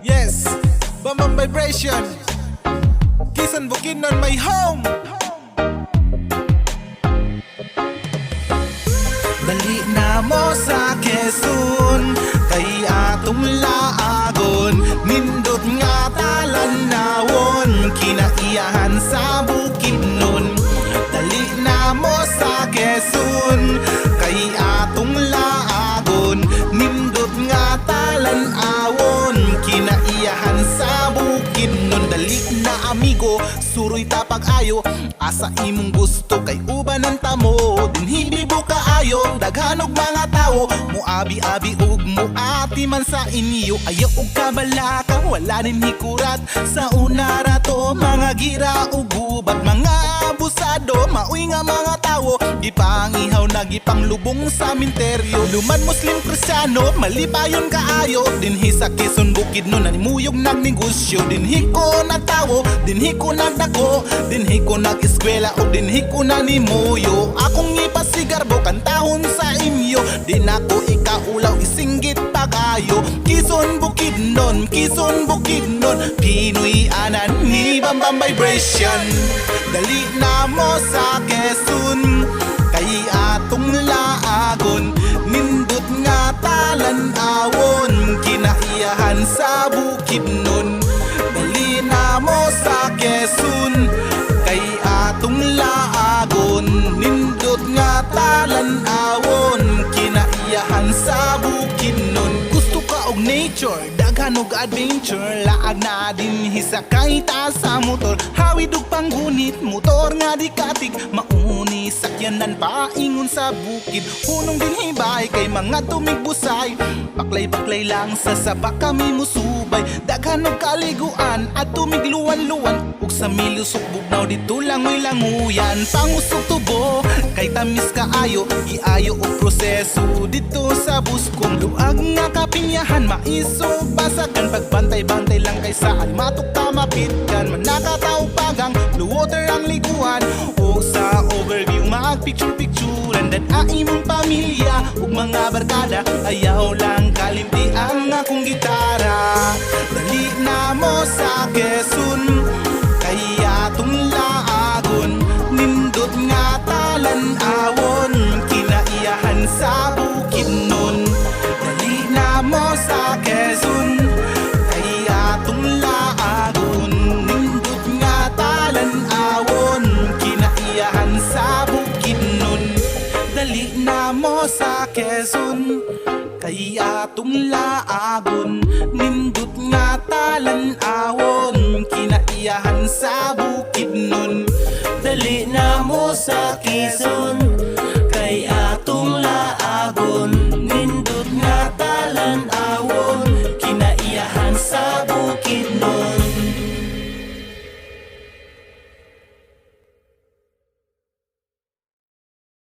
Yes, Bambang Vibration, Quezon Bukidnon, my home. Dali na mo sa Quezon, kay atong laagon. Nindot nga talanawon, kinaiyahan sa Bukidnon. Dali na mo sa Quezon, kay atong laagon. Nindot nga talanawon, kinaiyahan sa Bukidnon. Dali na amigo, suroy tapag ayo, asa imong gusto kay uban ng tamo. Dinhi mo kaayo, daghanog mga tao, muabi-abi ug muati man sa inyo. Ayaw og kabalaka, wala nin hikurat. Sa una rato, mga gira ug gubat, mga abusado, mauy nga mga tao. Gipangihaw na gipanglubong sa minteryo. Luman Muslim Kristyano, malipayon kaayo. Dinhi sa Quezon Bukidnon, nanimuyog nagnegosyo. Dinhi ko nagtawo, dinhi ko nagdako, dinhi ko nag-eskwela o dinhi ko nanimuyo. Akong ipasigarbo, kantahon sa inyo. Din ako ikaulaw, isinggit pagayo. Quezon Bukidnon, Quezon Bukidnon, Pinoy anan ni Bambang Vibration. Dali na mo sa Quezon, kay atong laagon. Nindot nga talanawon, kinaiyahan sa Bukidnon. Dali na mo sa Quezon, kay atong laagon. Nindot nga talanawon, kinaiyahan sa Bukidnon. Gusto ka og nature, daghan og adventure, laag na din hisakay ta sa motor. Hawid og panggunit, motor nga di katig, mauni sakyanan paingon sa bukid. Hunong din hibay kay mga tumigbusay, baklay-baklay lang sa saba kami musubay. Daghan og kaliguan at tumigluwan-luwan, ug sa milusok bugnaw dito langoy languyan. Pangusog tubo kay tamis kaayo, giayo og proseso dito sa buskong. Luag nga kapinyahan, maisog basagan, pagbantay-bantay lang kay saan matok ka mapitkan. Manakataw pagang, blue water ang liguan, o sa overview magpicture-picturean. Dan imong pamilya ug mga barkada, ayaw lang kalimti ang akong gitara. Dali na mo sa Quezon, kay atong laagon. Nindot nga talanawon, kinaiyahan sa Bukidnon. Dali na mo sa Quezon, kay atong laagon. Nindot nga talanawon, kinaiyahan sa Bukidnon. Dali na mo sa Quezon, kay atong laagon. Nindot nga talanawon, kinaiyahan sa Bukidnon. Dali na mo sa Quezon,